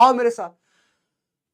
आओ मेरे साथ।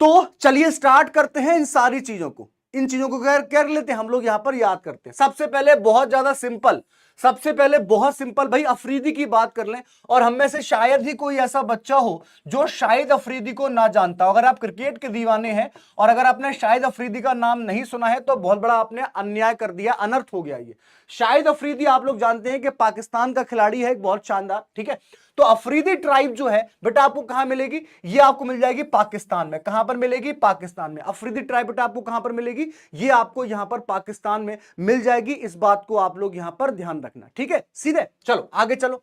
तो चलिए स्टार्ट करते हैं इन सारी चीजों को, इन चीजों को कर लेते हैं हम लोग यहां पर याद करते हैं। सबसे पहले बहुत ज्यादा सिंपल, सबसे पहले बहुत सिंपल भाई अफरीदी की बात कर लें। और हम में से शायद ही कोई ऐसा बच्चा हो जो शाहिद अफरीदी को ना जानता हो। अगर आप क्रिकेट के दीवाने हैं और अगर आपने शाहिद अफरीदी का नाम नहीं सुना है तो बहुत बड़ा आपने अन्याय कर दिया, अनर्थ हो गया। ये शाहिद अफरीदी आप लोग जानते हैं कि पाकिस्तान का खिलाड़ी है, एक बहुत शानदार, ठीक है। तो अफरीदी ट्राइब जो है बेटा आपको कहां मिलेगी, ये आपको मिल जाएगी पाकिस्तान में। कहां पर मिलेगी, पाकिस्तान में। अफरीदी ट्राइब बेटा आपको कहां पर मिलेगी, ये आपको यहां पर पाकिस्तान में मिल जाएगी। इस बात को आप लोग यहां पर ध्यान रखना, ठीक है। सीधे चलो आगे चलो।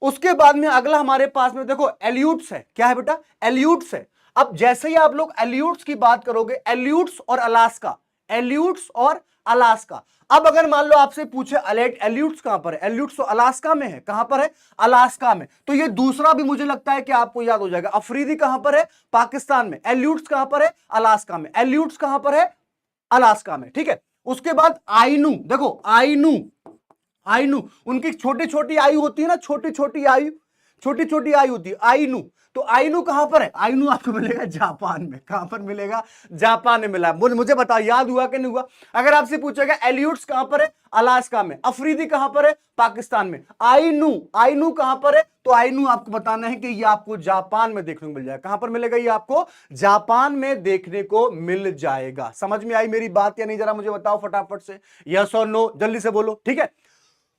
उसके बाद में अगला हमारे पास में देखो एल्यूट्स है। क्या है बेटा, एल्यूट्स है। अब जैसे ही आप लोग एल्यूट्स की बात करोगे, एल्यूट्स और अलास्का, एल्यूट्स और अलास्का। अब अगर मान लो आपसे पूछे एल्यूट्स कहां पर है, एल्यूट्स तो अलास्का में है। कहां पर है, अलास्का में। तो ये दूसरा भी मुझे लगता है कि आपको याद हो जाएगा। अफरीदी कहां पर है, पाकिस्तान में। एल्यूट्स कहां पर है, अलास्का में। एल्यूट्स कहां पर है, अलास्का में, ठीक है। उसके बाद आइनू, देखो आइनू, आइनू उनकी छोटी छोटी आयु होती है ना, छोटी छोटी आयु, छोटी छोटी आयु होती है आइनू। तो आइनू कहां पर है, आइनू आपको मिलेगा जापान में। कहां पर मिलेगा, जापान में मिला। मुझे बताओ याद हुआ कि नहीं हुआ। अगर आपसे पूछेगा एल्यूट्स कहां पर है, अलास्का में। अफरीदी कहां पर है, पाकिस्तान में। आइनू, आइनू कहां पर है, तो आइनू आपको बताना है कि ये आपको जापान में देखने को मिल जाएगा। कहां पर मिलेगा, ये आपको जापान में देखने को मिल जाएगा। समझ में आई मेरी बात या नहीं, जरा मुझे बताओ फटाफट से, यस और नो जल्दी से बोलो, ठीक है।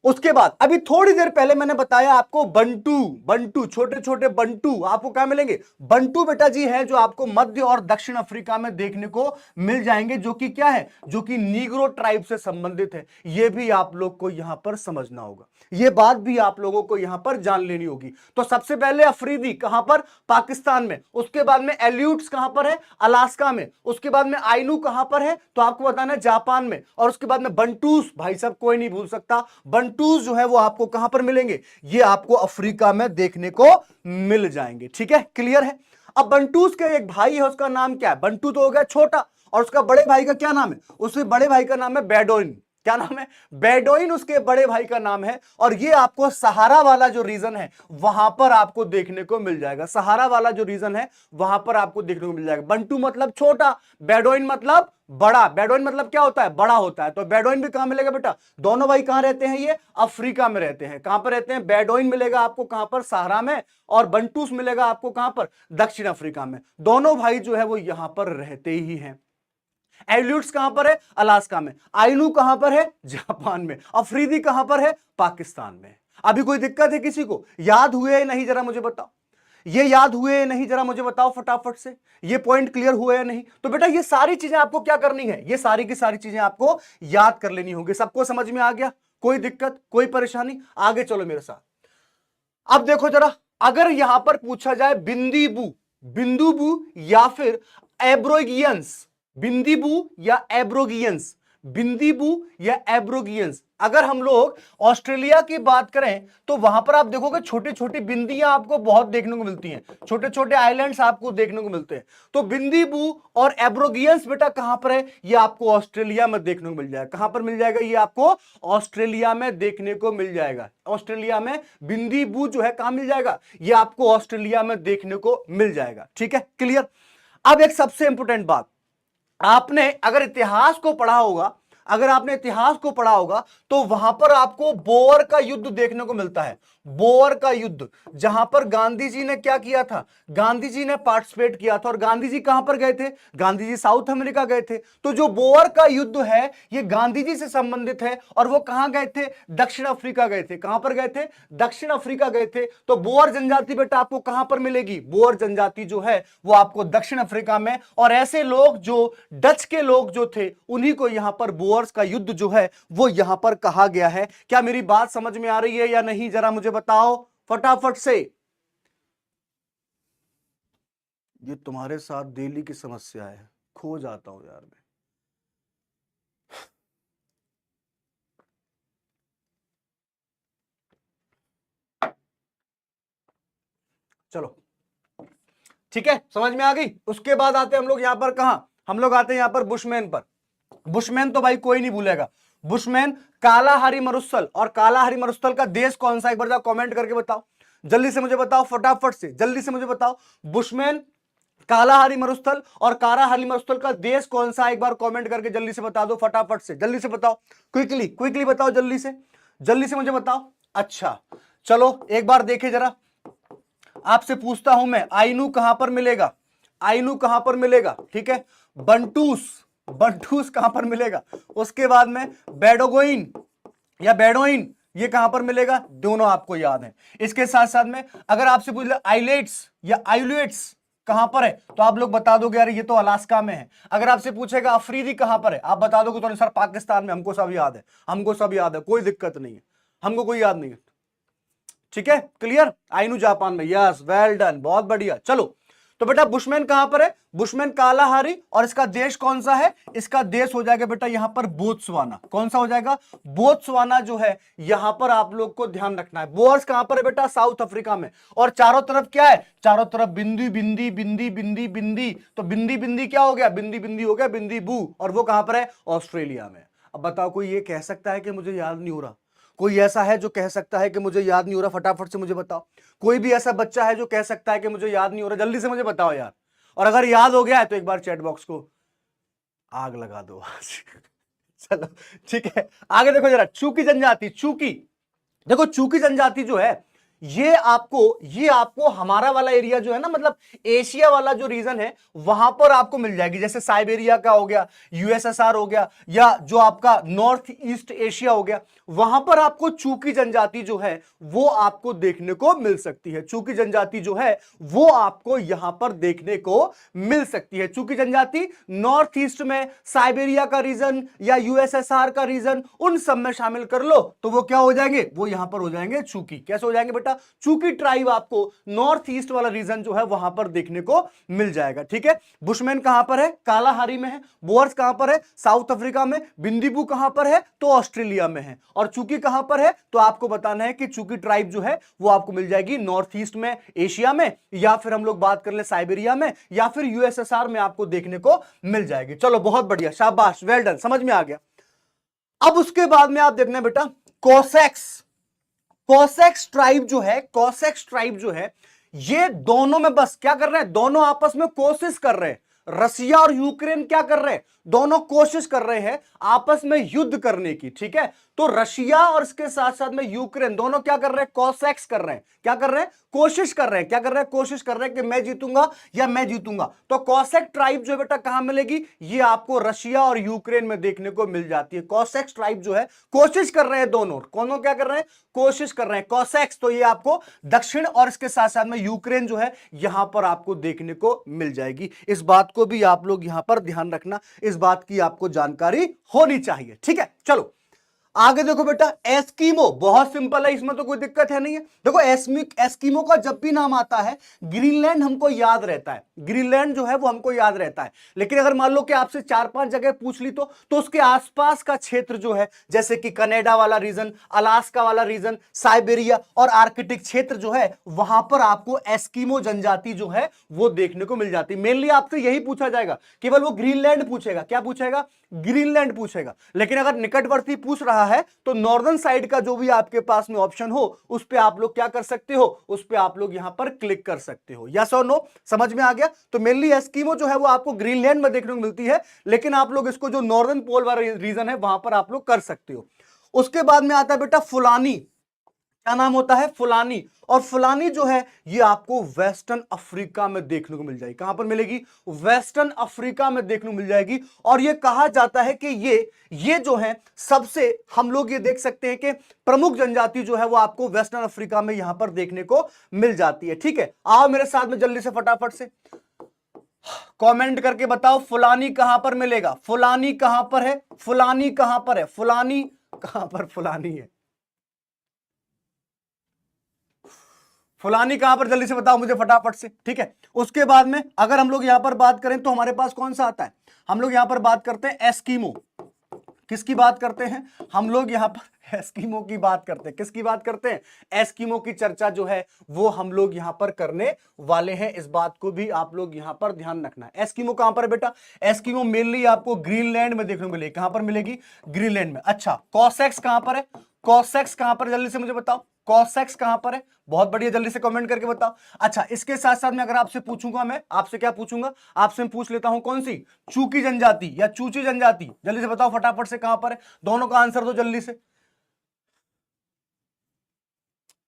उसके बाद अभी थोड़ी देर पहले मैंने बताया आपको बंटू, बंटू छोटे छोटे बंटू आपको क्या मिलेंगे, बंटू बेटा जी है जो आपको मध्य और दक्षिण अफ्रीका में देखने को मिल जाएंगे, जो कि क्या है, जो कि नीग्रो ट्राइब से संबंधित है। यह भी आप लोग को यहां पर समझना होगा, यह बात भी आप लोगों को यहां पर जान लेनी होगी। तो सबसे पहले अफरीदी कहां पर, पाकिस्तान में। उसके बाद में एल्यूट्स कहां पर है, अलास्का में। उसके बाद में आइनू कहां पर है, तो आपको बताना है जापान में। और उसके बाद में बंटूस, भाई साहब कोई नहीं भूल सकता, बंटूस जो है वो आपको कहां पर मिलेंगे, ये आपको अफ्रीका में देखने को मिल जाएंगे, ठीक है। क्लियर है। अब बंटूस के एक भाई है, उसका नाम क्या है, बंटू तो हो गया छोटा, और उसका बड़े भाई का क्या नाम है, उसके बड़े भाई का नाम है बेडोइन। क्या नाम है, बेडोइन उसके बड़े भाई का नाम है। और ये आपको सहारा वाला जो रीजन है वहां पर आपको देखने को मिल जाएगा। सहारा वाला जो रीजन है वहां पर आपको देखने को मिल जाएगा। बंटू मतलब छोटा, बेडोइन मतलब बड़ा। बेडोइन मतलब क्या होता है, बड़ा होता है। तो बेडोइन भी कहां मिलेगा बेटा, दोनों भाई कहां रहते हैं, ये अफ्रीका में रहते हैं। कहां पर रहते हैं, बेडोइन मिलेगा आपको कहां पर, सहारा में। और बंटूस मिलेगा आपको कहां पर, दक्षिण अफ्रीका में। दोनों भाई जो है वो यहां पर रहते ही हैं। एल्यूट्स कहां पर है, अलास्का में। आइनू कहां पर है, जापान में। अफरीदी कहां पर है, पाकिस्तान में। अभी कोई दिक्कत है किसी को, याद हुए या नहीं जरा मुझे बताओ, ये याद हुए या नहीं जरा मुझे बताओ फटाफट से, ये पॉइंट क्लियर हुए या नहीं। तो बेटा ये सारी चीजें आपको क्या करनी है, ये सारी की सारी चीजें आपको याद कर लेनी होगी। सबको समझ में आ गया, कोई दिक्कत कोई परेशानी, आगे चलो मेरे साथ। अब देखो जरा, अगर यहां पर पूछा जाए बिंदीबू, बिंदुबू या फिर एब्रोगियंस, बिंदीबू या एब्रोगियंस, बिंदीबू या एब्रोगियंस। अगर हम लोग ऑस्ट्रेलिया की बात करें तो वहां पर आप देखोगे छोटी छोटी बिंदियां आपको बहुत देखने को मिलती हैं, छोटे छोटे आइलैंड्स आपको देखने को मिलते हैं। तो बिंदीबू और एब्रोगियंस बेटा कहां पर है, ये आपको ऑस्ट्रेलिया में देखने को मिल जाएगा। कहां पर मिल जाएगा, ये आपको ऑस्ट्रेलिया में देखने को मिल जाएगा। ऑस्ट्रेलिया में बिंदीबू जो है कहां मिल जाएगा, ये आपको ऑस्ट्रेलिया में देखने को मिल जाएगा, ठीक है। क्लियर। अब एक सबसे इंपॉर्टेंट बात, आपने अगर इतिहास को पढ़ा होगा, अगर आपने इतिहास को पढ़ा होगा तो वहां पर आपको बोअर का युद्ध देखने को मिलता है। बोअर का युद्ध, जहां पर गांधी जी ने क्या किया था, गांधी जी ने पार्टिसिपेट किया था। और गांधी जी कहां पर गए थे, गांधी जी साउथ अमेरिका गए थे। तो जो बोअर का युद्ध है ये गांधी जी से संबंधित है। और वो कहां गए थे, दक्षिण अफ्रीका गए थे। कहां पर गए थे, दक्षिण अफ्रीका गए थे। तो बोअर जनजाति बेटा आपको कहां पर मिलेगी, बोअर जनजाति जो है वो आपको दक्षिण अफ्रीका में। और ऐसे लोग जो डच के लोग जो थे उन्हीं को यहां पर बोअर्स का युद्ध जो है वो यहां पर कहा गया है। क्या मेरी बात समझ में आ रही है या नहीं, जरा मुझे बताओ फटाफट से। ये तुम्हारे साथ डेली की समस्या है, खो जाता हूं यार मैं। चलो ठीक है, समझ में आ गई। उसके बाद आते हैं हम लोग यहां पर, कहां हम लोग आते हैं यहां पर, बुशमैन पर। बुशमैन तो भाई कोई नहीं भूलेगा, बुशमैन कालाहारी मरुस्थल। और कालाहारी मरुस्थल का देश कौन सा, एक बार जाओ कमेंट करके बताओ, जल्दी से मुझे बताओ फटाफट से, जल्दी से मुझे बताओ। बुशमैन कालाहारी मरुस्थल और काराहारी मरुस्थल का देश कौन सा है, एक बार कमेंट करके जल्दी से बता दो, फटाफट से जल्दी से बताओ, क्विकली क्विकली बताओ, जल्दी से मुझे बताओ। अच्छा चलो एक बार देखे जरा, आपसे पूछता हूं मैं, आइनू कहां पर मिलेगा, आइनू कहां पर मिलेगा, ठीक है, बंटूस, बंटूस कहां पर मिलेगा, उसके बाद में बेडोगोइन या बेडोइन ये कहां पर मिलेगा, दोनों आपको याद है। इसके साथ साथ में अगर आपसे पूछ ले आइलेट्स या आइलेट्स कहां पर है, तो आप लोग बता दोगे यार ये तो अलास्का में है। अगर आपसे पूछेगा अफरीदी कहां पर है, आप बता दोगे तो सर पाकिस्तान में, हमको सब याद है, हमको सब याद है, कोई दिक्कत नहीं है, हमको कोई याद नहीं है, ठीक है, क्लियर। आइनू जापान में, यस वेल डन, बहुत बढ़िया। चलो तो बेटा बुशमैन कहां पर है, बुशमैन कालाहारी, और इसका देश कौन सा है, इसका देश हो जाएगा बेटा यहां पर बोत्सवाना। कौन सा हो जाएगा, बोत्सवाना जो है यहां पर आप लोग को ध्यान रखना है। बोअर्स कहां पर है बेटा, साउथ अफ्रीका में, और चारों तरफ क्या है, चारों तरफ बिंदी बिंदी बिंदी बिंदी बिंदी, तो बिंदी बिंदी क्या हो गया, बिंदी बिंदी हो गया बिंदी बू, और वो कहां पर है, ऑस्ट्रेलिया में। अब बताओ कोई ये कह सकता है कि मुझे याद नहीं हो रहा, कोई ऐसा है जो कह सकता है कि मुझे याद नहीं हो रहा, फटाफट से मुझे बताओ। कोई भी ऐसा बच्चा है जो कह सकता है कि मुझे याद नहीं हो रहा, जल्दी से मुझे बताओ यार। और अगर याद हो गया है तो एक बार चैट बॉक्स को आग लगा दो चलो ठीक है, आगे देखो जरा, चूकी जनजाति, चूकी, देखो चूकी जनजाति जो है ये आपको हमारा वाला एरिया जो है ना, मतलब एशिया वाला जो रीजन है वहां पर आपको मिल जाएगी। जैसे साइबेरिया का हो गया, यूएसएसआर हो गया, या जो आपका नॉर्थ ईस्ट एशिया हो गया, वहां पर आपको चूकी जनजाति जो है वो आपको देखने को मिल सकती है। चूकी जनजाति जो है वो आपको यहां पर देखने को मिल सकती है। चूकी जनजाति नॉर्थ ईस्ट में साइबेरिया का रीजन या यूएसएसआर का रीजन, उन सब में शामिल कर लो तो वो क्या हो जाएंगे, वो यहां पर हो जाएंगे चूकी। कैसे हो जाएंगे बेटा, चूकी ट्राइब आपको नॉर्थ ईस्ट वाला रीजन जो है वहां पर देखने को मिल जाएगा, ठीक है। बुशमैन कहां पर है, कालाहारी में है। बोअर्स कहां पर है, साउथ अफ्रीका में। बिंदीबू कहां पर है, तो ऑस्ट्रेलिया में है। और चूकी कहां पर है, तो आपको बताना है कि चूकी ट्राइब जो है वो आपको मिल जाएगी नॉर्थ ईस्ट में, एशिया में, या फिर हम लोग बात कर ले साइबेरिया में, या फिर यूएसएसआर में आपको देखने को मिल जाएगी। चलो बहुत बढ़िया, शाबाश, वेल डन, समझ में आ गया। अब उसके बाद में आप देखना बेटा कोसेक्स, कोसेक्स ट्राइब जो है, कोसेक्स ट्राइब जो है ये दोनों में बस क्या कर रहे हैं, दोनों आपस में कोशिश कर रहे हैं। रसिया और यूक्रेन क्या कर रहे हैं, दोनों कोशिश कर रहे हैं आपस में युद्ध करने की, ठीक है। तो रशिया और इसके साथ साथ में यूक्रेन दोनों क्या कर रहे हैं, कोसेक्स कर रहे हैं। क्या कर रहे हैं, कोशिश कर रहे हैं। क्या कर रहे हैं, कोशिश कर रहे हैं कि मैं जीतूंगा या मैं जीतूंगा। तो कोसेक ट्राइब जो है बेटा कहां मिलेगी, ये आपको रशिया और यूक्रेन में देखने को मिल जाती है। कोसेक्स ट्राइब जो है कोशिश कर रहे हैं, दोनों क्या कर रहे हैं, कोशिश कर रहे हैं, कोसेक्स। तो ये आपको दक्षिण और इसके साथ साथ में यूक्रेन जो है यहां पर आपको देखने को मिल जाएगी। इस बात को भी आप लोग यहां पर ध्यान रखना, इस बात की आपको जानकारी होनी चाहिए, ठीक है। चलो आगे देखो बेटा, एस्कीमो, बहुत सिंपल है, इसमें तो कोई दिक्कत है नहीं है। देखो एस्कीमो का जब भी नाम आता है ग्रीनलैंड हमको याद रहता है, ग्रीनलैंड जो है वो हमको याद रहता है। लेकिन अगर मान लो कि आपसे 4-5 जगह पूछ ली तो उसके आसपास का क्षेत्र जो है, जैसे कि कनाडा वाला रीजन, अलास्का वाला रीजन, साइबेरिया और आर्कटिक क्षेत्र जो है, वहां पर आपको एस्कीमो जनजाति जो है वो देखने को मिल जाती है। मेनली आपसे यही पूछा जाएगा, केवल वो ग्रीनलैंड पूछेगा। क्या पूछेगा, ग्रीनलैंड पूछेगा। लेकिन अगर निकटवर्ती पूछ रहा है तो नॉर्दर्न साइड का जो भी आपके पास में ऑप्शन हो उस पे आप लोग क्या कर सकते हो, उस पे आप लोग यहां पर क्लिक कर सकते हो। यस और नो, समझ में आ गया। तो मेनली एस्कीमो जो है वो आपको ग्रीनलैंड में देखने को मिलती है, लेकिन आप लोग इसको जो नॉर्दर्न पोल वाला रीजन है वहां पर आप लोग कर सकते हो। उसके बाद में आता है बेटा फुलानी, क्या नाम होता है, फुलानी। और फुलानी जो है ये आपको वेस्टर्न अफ्रीका में देखने को मिल जाएगी। कहां पर मिलेगी, वेस्टर्न अफ्रीका में देखने को मिल जाएगी। और ये कहा जाता है कि ये जो है सबसे, हम लोग ये देख सकते हैं कि प्रमुख जनजाति जो है वो आपको वेस्टर्न अफ्रीका में यहां पर देखने को मिल जाती है, ठीक है। आओ मेरे साथ में जल्दी से फटाफट से कमेंट करके बताओ फुलानी कहां पर मिलेगा, फुलानी कहां पर है, फुलानी कहां पर है, फुलानी कहां पर, फुलानी है, फुलानी कहां पर, जल्दी से बताओ मुझे फटाफट से, ठीक है। उसके बाद में अगर हम लोग यहां पर बात करें तो हमारे पास कौन सा आता है, हम लोग यहां पर बात करते हैं एस्कीमो। किसकी बात करते हैं, हम लोग यहां पर एस्कीमो की बात करते हैं। किसकी बात करते हैं, एस्कीमो की चर्चा जो है वो हम लोग यहां पर करने वाले हैं। इस बात को भी आप लोग यहां पर ध्यान रखना है। एस्कीमो कहां पर है बेटा, एस्कीमो मेनली आपको ग्रीनलैंड में देखने को मिलेगी। कहां पर मिलेगी, ग्रीनलैंड में। अच्छा कोसेक्स कहां पर है, कोसेक्स कहां पर, जल्दी से मुझे बताओ, कॉसेक्स कहां पर है? बहुत बढ़िया, जल्दी से कमेंट करके बताओ। अच्छा, इसके साथ साथ में अगर आपसे पूछूंगा, मैं आपसे क्या पूछूंगा, आपसे मैं पूछ लेता हूं कौन सी, चूकी जनजाति या चूची जनजाति, जल्दी से बताओ फटाफट से कहां पर है, दोनों का आंसर दो जल्दी से।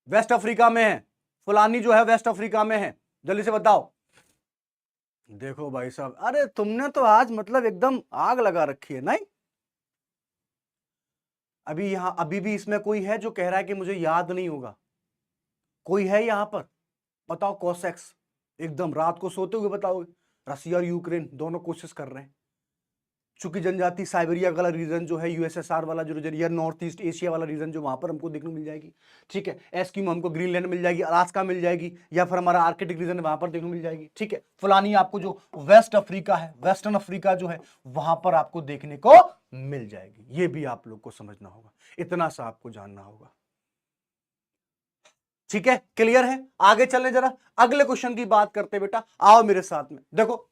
वेस्ट अफ्रीका में है, फुलानी जो है वेस्ट अफ्रीका में है, जल्दी से बताओ। देखो भाई साहब, अरे तुमने तो आज मतलब एकदम आग लगा रखी है। नहीं, अभी यहां अभी भी इसमें कोई है जो कह रहा है कि मुझे याद नहीं होगा? कोई है यहां पर? बताओ कॉसेक्स, एकदम रात को सोते हुए बताओगे। रसिया और यूक्रेन दोनों कोशिश कर रहे हैं। चूंकि जनजाति साइबेरिया वाला रीजन जो है, यूएसएसआर वाला जो रीजन या नॉर्थ ईस्ट एशिया वाला रीजन जो वहां पर हमको देखने को मिल जाएगी। ठीक है, एस्किमो हमको ग्रीनलैंड मिल जाएगी, अलास्का मिल जाएगी, या फिर हमारा आर्कटिक रीजन वहां पर देखने को मिल जाएगी। ठीक है, फुलानी आपको जो वेस्ट अफ्रीका है, वेस्टर्न अफ्रीका जो है वहां पर आपको देखने को मिल जाएगी। ये भी आप लोग को समझना होगा, इतना सा आपको जानना होगा। ठीक है, क्लियर है? आगे चले जरा अगले क्वेश्चन की बात करते बेटा, आओ मेरे साथ में। देखो,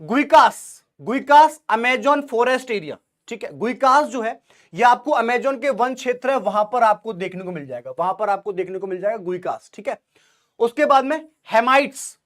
गुइकास, गुइकास अमेजोन फॉरेस्ट एरिया। ठीक है, गुइकास जो है ये आपको अमेजोन के वन क्षेत्र है, वहां पर आपको देखने को मिल जाएगा, वहां पर आपको देखने को मिल जाएगा गुइकास। ठीक है, उसके बाद में हेमाइट्स,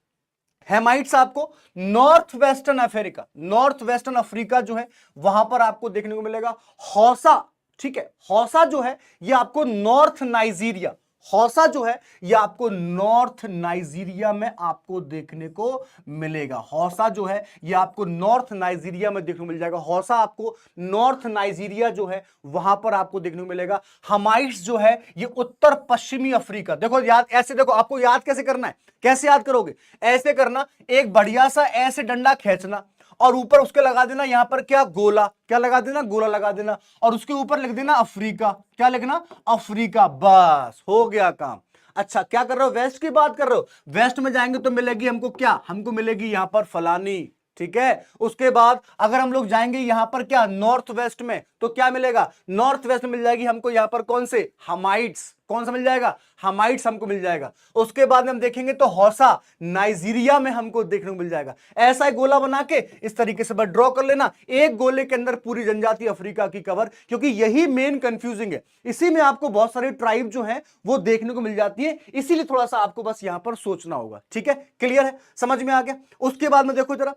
हेमाइट्स आपको north western Africa, north western Africa जो है वहां पर आपको देखने को मिलेगा। हौसा, ठीक है, हौसा जो है ये आपको नॉर्थ नाइजीरिया, हौसा जो है ये आपको नॉर्थ नाइजीरिया में आपको देखने को मिलेगा। हौसा जो है ये आपको नॉर्थ नाइजीरिया में देखने को मिल जाएगा। हौसा आपको नॉर्थ नाइजीरिया जो है वहां पर आपको देखने को मिलेगा। हमाइट्स जो है ये उत्तर पश्चिमी अफ्रीका। देखो याद, ऐसे देखो, आपको याद कैसे करना है, कैसे याद करोगे? ऐसे करना, एक बढ़िया सा ऐसे डंडा खींचना और ऊपर उसके लगा देना यहां पर क्या, गोला, क्या लगा देना, गोला लगा देना, और उसके ऊपर लिख देना अफ्रीका। क्या लिखना? अफ्रीका। बस हो गया काम। अच्छा, क्या कर रहे हो? वेस्ट की बात कर रहे हो। वेस्ट में जाएंगे तो मिलेगी हमको क्या, हमको मिलेगी यहां पर फलानी। ठीक है, उसके बाद अगर हम लोग जाएंगे यहां पर क्या, नॉर्थ वेस्ट में, तो क्या मिलेगा? नॉर्थ वेस्ट में मिल जाएगी हमको यहां पर कौन से, हमाइट्स। कौन सा मिल जाएगा? हमाइट्स हमको मिल जाएगा। उसके बाद में हम देखेंगे तो हौसा नाइजीरिया में हमको देखने को मिल जाएगा। ऐसा एक गोला बना के इस तरीके से बस ड्रॉ कर लेना, एक गोले के अंदर पूरी जनजाति अफ्रीका की कवर, क्योंकि यही मेन कंफ्यूजिंग है। इसी में आपको बहुत सारी ट्राइब जो है वो देखने को मिल जाती है, इसीलिए थोड़ा सा आपको बस यहां पर सोचना होगा। ठीक है, क्लियर है, समझ में आ गया? उसके बाद में देखो जरा,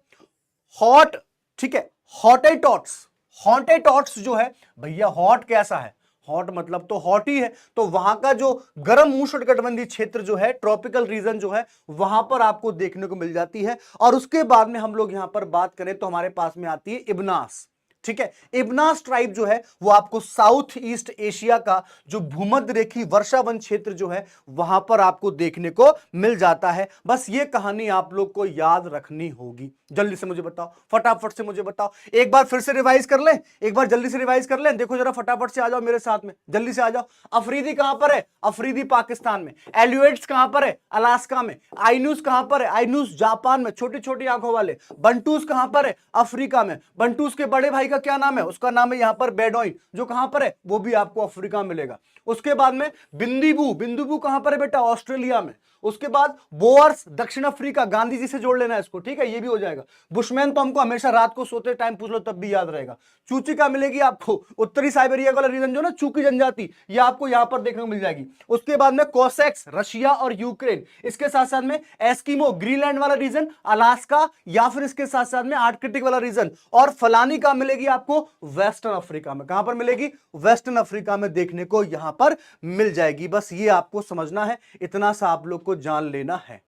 हॉट, ठीक है, हॉटेटॉट्स, हॉटेटॉट्स जो है भैया, हॉट कैसा है? हॉट मतलब तो हॉट ही है, तो वहां का जो गर्म उष्णकटिबंधीय क्षेत्र जो है, ट्रॉपिकल रीजन जो है, वहां पर आपको देखने को मिल जाती है। और उसके बाद में हम लोग यहां पर बात करें तो हमारे पास में आती है इब्नास। ठीक है, इब्नास ट्राइब जो है वो आपको साउथ ईस्ट एशिया का जो भूमध्य रेखी वर्षावन क्षेत्र जो है वहां पर आपको देखने को मिल जाता है। बस ये कहानी आप लोग को याद रखनी होगी। जल्दी से मुझे बताओ, फटाफट से मुझे बताओ, एक बार फिर से रिवाइज कर लें, एक बार जल्दी से रिवाइज कर लें। देखो जरा फटाफट से आ जाओ मेरे साथ में, जल्दी से आ जाओ। अफरीदी कहां पर है? अफरीदी पाकिस्तान में। एल्यूएट्स कहां पर है? अलास्का में। आइनूस कहां पर है? आइनूस जापान में, छोटी छोटी आंखों वाले। बंटूस कहां पर है? अफ्रीका में। बंटूस के बड़े भाई का क्या नाम है? उसका नाम है यहां पर बेडोइन, जो कहां पर है? वो भी आपको अफ्रीका में मिलेगा। उसके बाद में बिंदीबू, बिंदीबू कहां पर है बेटा? ऑस्ट्रेलिया में। उसके बाद बोअर्स, दक्षिण अफ्रीका, गांधी जी से जोड़ लेना है इसको। ठीक है, ये भी हो जाएगा। बुशमैन तो हमको हमेशा रात को सोते टाइम पूछ लो तब भी याद रहेगा। चूचिका मिलेगी आपको उत्तरी साइबेरिया वाला रीजन जो ना, चूकी जनजाति, ये आपको यहां पर देखने को मिल जाएगी। उसके बाद में कोसेक्स, रशिया और यूक्रेन। इसके साथ साथ में एस्किमो, ग्रीनलैंड वाला रीजन, अलास्का, या फिर इसके साथ साथ में आर्कटिक वाला रीजन। और फलानी कहां मिलेगी आपको? वेस्टर्न अफ्रीका में। कहां पर मिलेगी? वेस्टर्न अफ्रीका में देखने को यहां पर मिल जाएगी। बस ये आपको समझना है, इतना सा आप लोग को जान लेना है।